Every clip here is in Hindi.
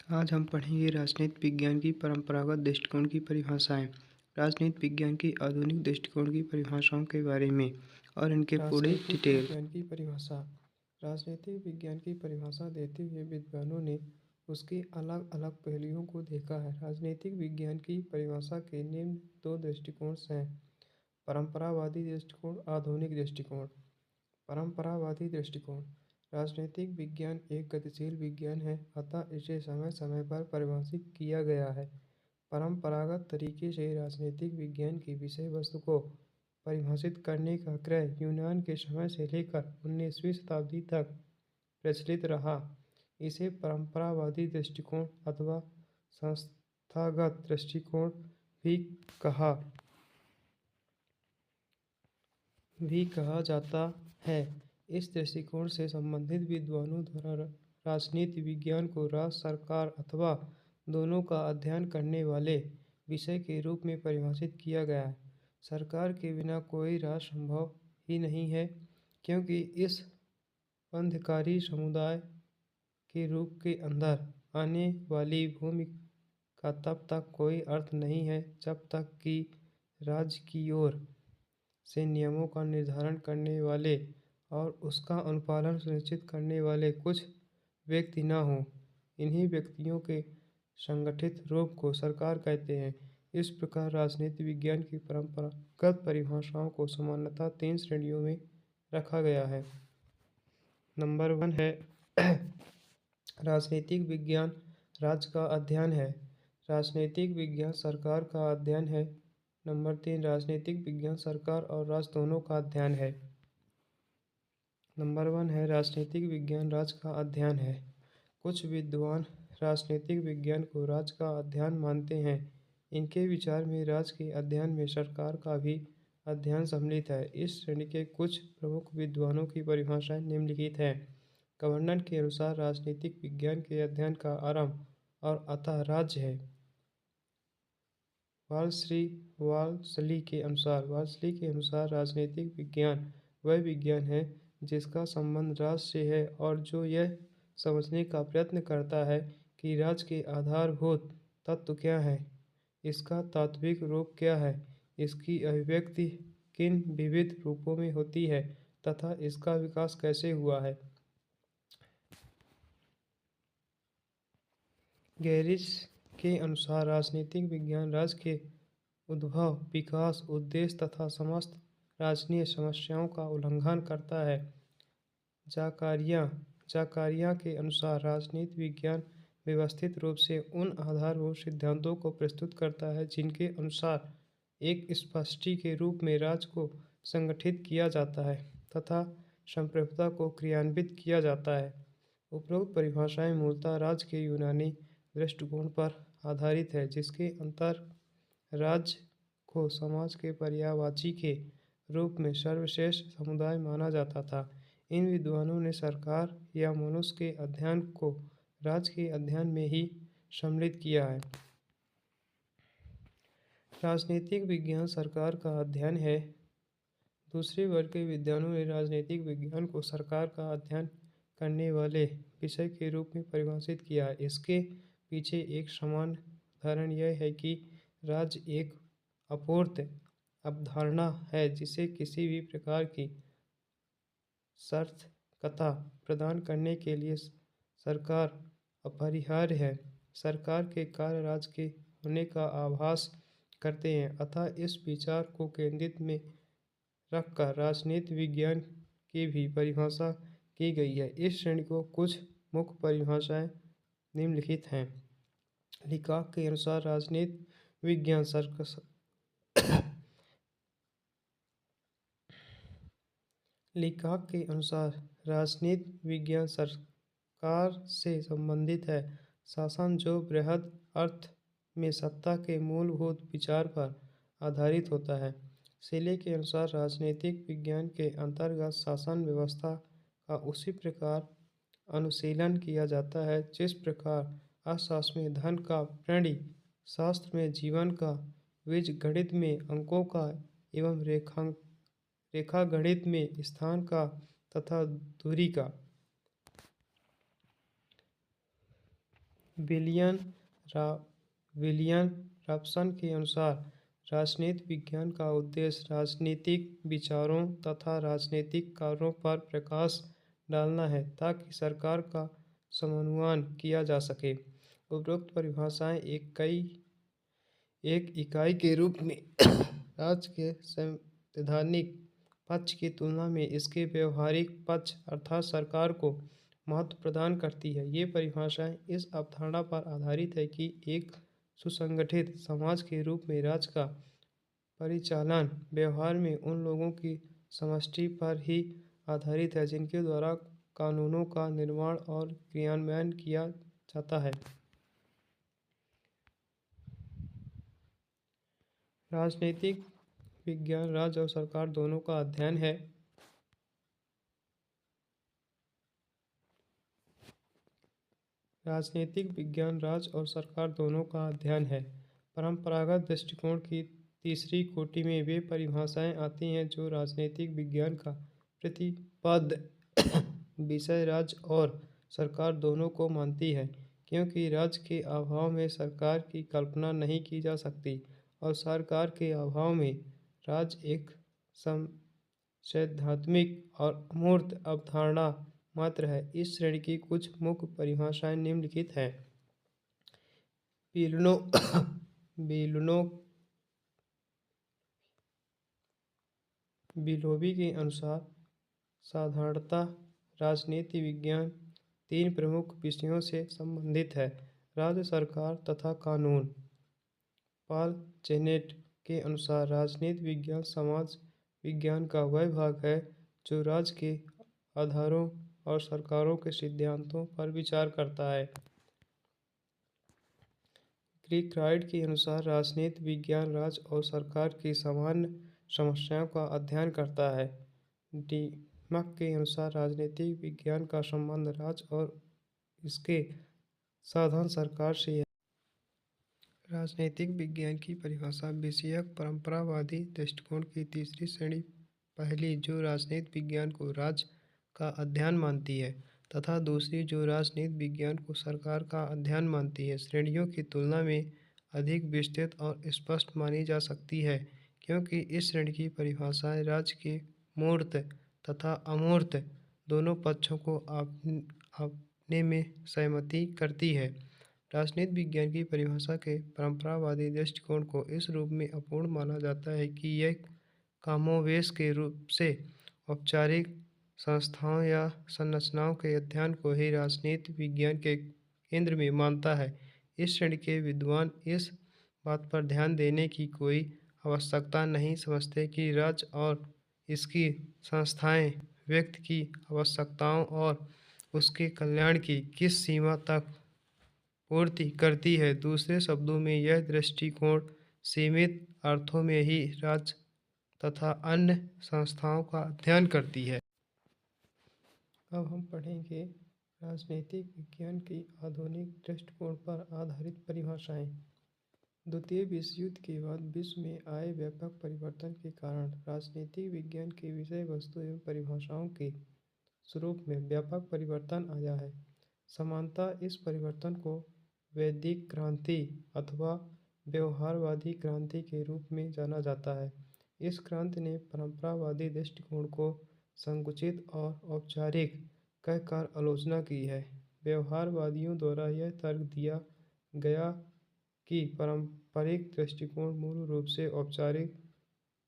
आज हम पढ़ेंगे राजनीति विज्ञान की परंपरागत दृष्टिकोण की परिभाषाएं, राजनीति विज्ञान की आधुनिक दृष्टिकोण की परिभाषाओं के बारे में और इनके पूरे राजनीतिक डिटेल। विज्ञान की परिभाषा। राजनीतिक विज्ञान की परिभाषा देते हुए विद्वानों ने उसके अलग अलग पहलुओं को देखा है। राजनीतिक विज्ञान की परिभाषा के निम्न दो दृष्टिकोण हैं: परंपरावादी दृष्टिकोण, आधुनिक दृष्टिकोण। परंपरावादी दृष्टिकोण: राजनीतिक विज्ञान एक गतिशील विज्ञान है, अतः इसे समय समय पर परिभाषित किया गया है। परंपरागत तरीके से राजनीतिक विज्ञान की विषय वस्तु को परिभाषित करने का क्रम यूनान के समय से लेकर 19वीं शताब्दी तक प्रचलित रहा। इसे परंपरावादी दृष्टिकोण अथवा संस्थागत दृष्टिकोण भी कहा जाता है। इस दृष्टिकोण से संबंधित विद्वानों द्वारा राजनीति विज्ञान को राज्य, सरकार अथवा दोनों का अध्ययन करने वाले विषय के रूप में परिभाषित किया गया है। सरकार के बिना कोई राज्य संभव ही नहीं है, क्योंकि इस बंधकारी समुदाय के रूप के अंदर आने वाली भूमि का तब तक कोई अर्थ नहीं है जब तक कि राज्य की ओर से नियमों का निर्धारण करने वाले और उसका अनुपालन सुनिश्चित करने वाले कुछ व्यक्ति न हों। इन्हीं व्यक्तियों के संगठित रूप को सरकार कहते हैं। इस प्रकार राजनीति विज्ञान की परंपरागत परिभाषाओं को सामान्यतः 3 श्रेणियों में रखा गया है। नंबर 1 है राजनीतिक विज्ञान राज्य का अध्ययन है। राजनीतिक विज्ञान सरकार का अध्ययन है। नंबर 3 राजनीतिक विज्ञान सरकार और राज्य दोनों का अध्ययन है। नंबर 1 है राजनीतिक विज्ञान राज्य का अध्ययन है। कुछ विद्वान राजनीतिक विज्ञान को राज्य का अध्ययन मानते हैं। इनके विचार में राज्य के अध्ययन में सरकार का भी अध्ययन सम्मिलित है। इस श्रेणी के कुछ प्रमुख विद्वानों की परिभाषाएं निम्नलिखित हैं। गवर्नर के अनुसार राजनीतिक विज्ञान के अध्ययन का आरंभ और अतः राज्य है। वाल्सली के अनुसार राजनीतिक विज्ञान वह विज्ञान है जिसका संबंध राज्य से है और जो यह समझने का प्रयत्न करता है कि राज्य के आधारभूत तत्व क्या हैं, इसका तात्विक रूप क्या है, इसकी अभिव्यक्ति किन विविध रूपों में होती है तथा इसका विकास कैसे हुआ है। गैरिस के अनुसार राजनीतिक विज्ञान राज्य के उद्भव, विकास, उद्देश्य तथा समस्त राजनीय समस्याओं का उल्लंघन करता है। जाकारिया के अनुसार राजनीति विज्ञान व्यवस्थित रूप से उन आधारभूत सिद्धांतों को प्रस्तुत करता है जिनके अनुसार एक स्पष्टी के रूप में राज्य को संगठित किया जाता है तथा संप्रभुता को क्रियान्वित किया जाता है। उपरोक्त परिभाषाएं मूलतः राज्य के यूनानी दृष्टिकोण पर आधारित है, जिसके अंतर राज्य को समाज के पर्यायवाची के रूप में सर्वश्रेष्ठ समुदाय माना जाता था। इन विद्वानों ने सरकार या मनुष्य के अध्ययन को राज्य के अध्ययन में ही सम्मिलित किया है। राजनीतिक विज्ञान सरकार का अध्ययन है। दूसरे वर्ग के विद्वानों ने राजनीतिक विज्ञान को सरकार का अध्ययन करने वाले विषय के रूप में परिभाषित किया है। इसके पीछे एक सामान्य उदाहरण यह है कि राज्य एक अपूर्त अवधारणा है जिसे किसी भी प्रकार की सार्थकता प्रदान करने के लिए सरकार अपरिहार्य है। सरकार के कार्य राज्य के होने का आभास करते हैं, अतः इस विचार को केंद्रित में रखकर राजनीति विज्ञान की भी परिभाषा की गई है। इस श्रेणी को कुछ मुख्य परिभाषाएं निम्नलिखित हैं। लीकॉक के अनुसार राजनीति विज्ञान सरकार से संबंधित है। शासन जो बृहद अर्थ में सत्ता के मूलभूत विचार पर आधारित होता है। सेले के अनुसार राजनीतिक विज्ञान के अंतर्गत शासन व्यवस्था का उसी प्रकार अनुशीलन किया जाता है जिस प्रकार अर्थशास्त्र में धन का प्रणी, शास्त्र में जीवन का, बीजगणित में अंकों का एवं रेखागणित में स्थान का तथा दूरी का। विलियम विलियम रॉबसन के अनुसार राजनीति विज्ञान का उद्देश्य राजनीतिक विचारों तथा राजनीतिक कार्यों पर प्रकाश डालना है ताकि सरकार का समन्वय किया जा सके। उपरोक्त परिभाषाएं एक इकाई के रूप में राज्य के संवैधानिक पक्ष की तुलना में इसके व्यवहारिक पक्ष अर्थात सरकार को महत्व प्रदान करती है। ये परिभाषाएं इस अवधारणा पर आधारित है कि एक सुसंगठित समाज के रूप में राज्य का परिचालन व्यवहार में उन लोगों की समष्टि पर ही आधारित है जिनके द्वारा कानूनों का निर्माण और क्रियान्वयन किया जाता है। राजनीतिक विज्ञान राज्य और सरकार दोनों का अध्ययन है। राजनीतिक विज्ञान राज्य और सरकार दोनों का अध्ययन है। परंपरागत दृष्टिकोण की तीसरी कोटि में वे परिभाषाएं आती हैं जो राजनीतिक विज्ञान का प्रतिपाद्य विषय राज्य और सरकार दोनों को मानती है, क्योंकि राज्य के अभाव में सरकार की कल्पना नहीं की जा सकती और सरकार के अभाव में राज्य एक सैद्धांतिक और अमूर्त अवधारणा मात्र है। इस श्रेणी की कुछ मुख्य परिभाषाएं निम्नलिखित हैं। बिलोबी के अनुसार साधारणतः राजनीति विज्ञान तीन प्रमुख विषयों से संबंधित है: राज्य, सरकार तथा कानून। पॉल जेनेट के अनुसार राजनीति विज्ञान समाज विज्ञान का वह भाग है जो राज्य के आधारों और सरकारों के सिद्धांतों पर विचार करता है। क्रिकराइट के अनुसार राजनीति विज्ञान राज्य और सरकार की सामान्य समस्याओं का अध्ययन करता है। डीमक के अनुसार राजनीतिक विज्ञान का संबंध राज्य और इसके साधन सरकार से है। राजनीतिक विज्ञान की परिभाषा विषयक परंपरावादी दृष्टिकोण की तीसरी श्रेणी पहली जो राजनीति विज्ञान को राज्य का अध्ययन मानती है तथा दूसरी जो राजनीति विज्ञान को सरकार का अध्ययन मानती है, श्रेणियों की तुलना में अधिक विस्तृत और स्पष्ट मानी जा सकती है, क्योंकि इस श्रेणी की परिभाषाएं राज्य के मूर्त तथा अमूर्त दोनों पक्षों को अपने में सहमति करती है। राजनीति विज्ञान की परिभाषा के परंपरावादी दृष्टिकोण को इस रूप में अपूर्ण माना जाता है कि यह कमोबेश के रूप से औपचारिक संस्थाओं या संरचनाओं के अध्ययन को ही राजनीति विज्ञान के केंद्र में मानता है। इस श्रेणी के विद्वान इस बात पर ध्यान देने की कोई आवश्यकता नहीं समझते कि राज्य और इसकी संस्थाएं व्यक्ति की आवश्यकताओं और उसके कल्याण की किस सीमा तक पूर्ति करती है। दूसरे शब्दों में यह दृष्टिकोण सीमित अर्थों में ही राज्य तथा अन्य संस्थाओं का अध्ययन करती है। अब हम पढ़ेंगे राजनीतिक विज्ञान की आधुनिक दृष्टिकोण पर आधारित परिभाषाएं। द्वितीय विश्व युद्ध के बाद विश्व में आए व्यापक परिवर्तन के कारण राजनीतिक विज्ञान की विषय वस्तु एवं परिभाषाओं के स्वरूप में व्यापक परिवर्तन आया है। सामान्यतः इस परिवर्तन को वैदिक क्रांति अथवा व्यवहारवादी क्रांति के रूप में जाना जाता है। इस क्रांति ने परंपरावादी दृष्टिकोण को संकुचित और औपचारिक कहकर आलोचना की है। व्यवहारवादियों द्वारा यह तर्क दिया गया कि पारंपरिक दृष्टिकोण मूल रूप से औपचारिक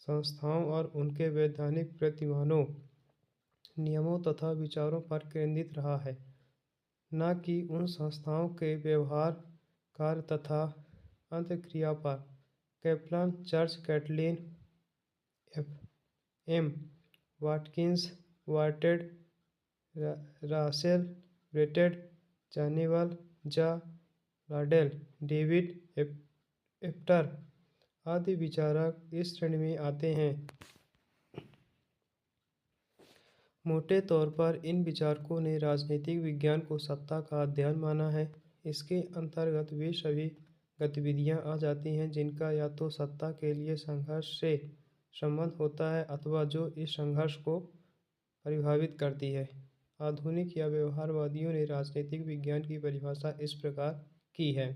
संस्थाओं और उनके वैधानिक प्रतिमानों, नियमों तथा विचारों पर केंद्रित रहा है, न कि उन संस्थाओं के व्यवहार, कार्य तथा अंतःक्रिया पर। Kaplan, Church Catlin, M Watkins, वाटेड, रासेल, ब्रेटेड, जानिवल, जा लाडेल, डेविड एप्टर आदि विचारक इस श्रेणी में आते हैं। मोटे तौर पर इन विचारकों ने राजनीतिक विज्ञान को सत्ता का अध्ययन माना है। इसके अंतर्गत वे सभी गतिविधियां आ जाती हैं जिनका या तो सत्ता के लिए संघर्ष से संबंध होता है अथवा जो इस संघर्ष को प्रभावित करती है। आधुनिक या व्यवहारवादियों ने राजनीतिक विज्ञान की परिभाषा इस प्रकार की है।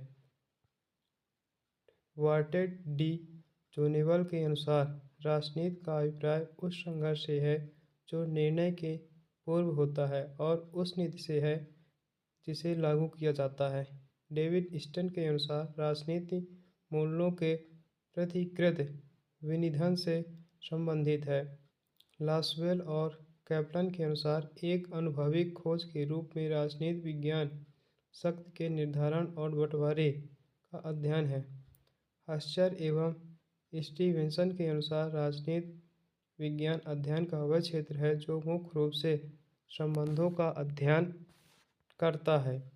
वार्टेड डी जोनेवल के अनुसार राजनीति का अभिप्राय उस संघर्ष से है जो निर्णय के पूर्व होता है और उस नीति से है जिसे लागू किया जाता है। डेविड स्टन के अनुसार राजनीति मूल्यों के प्रतिकृत विनिधन से संबंधित है। लासवेल और कैप्लन के अनुसार एक अनुभवी खोज के रूप में राजनीति विज्ञान शक्ति के निर्धारण और बंटवारे का अध्ययन है। हस्चर एवं स्टीवेंसन के अनुसार राजनीति विज्ञान अध्ययन का वह क्षेत्र है जो मुख्य रूप से संबंधों का अध्ययन करता है।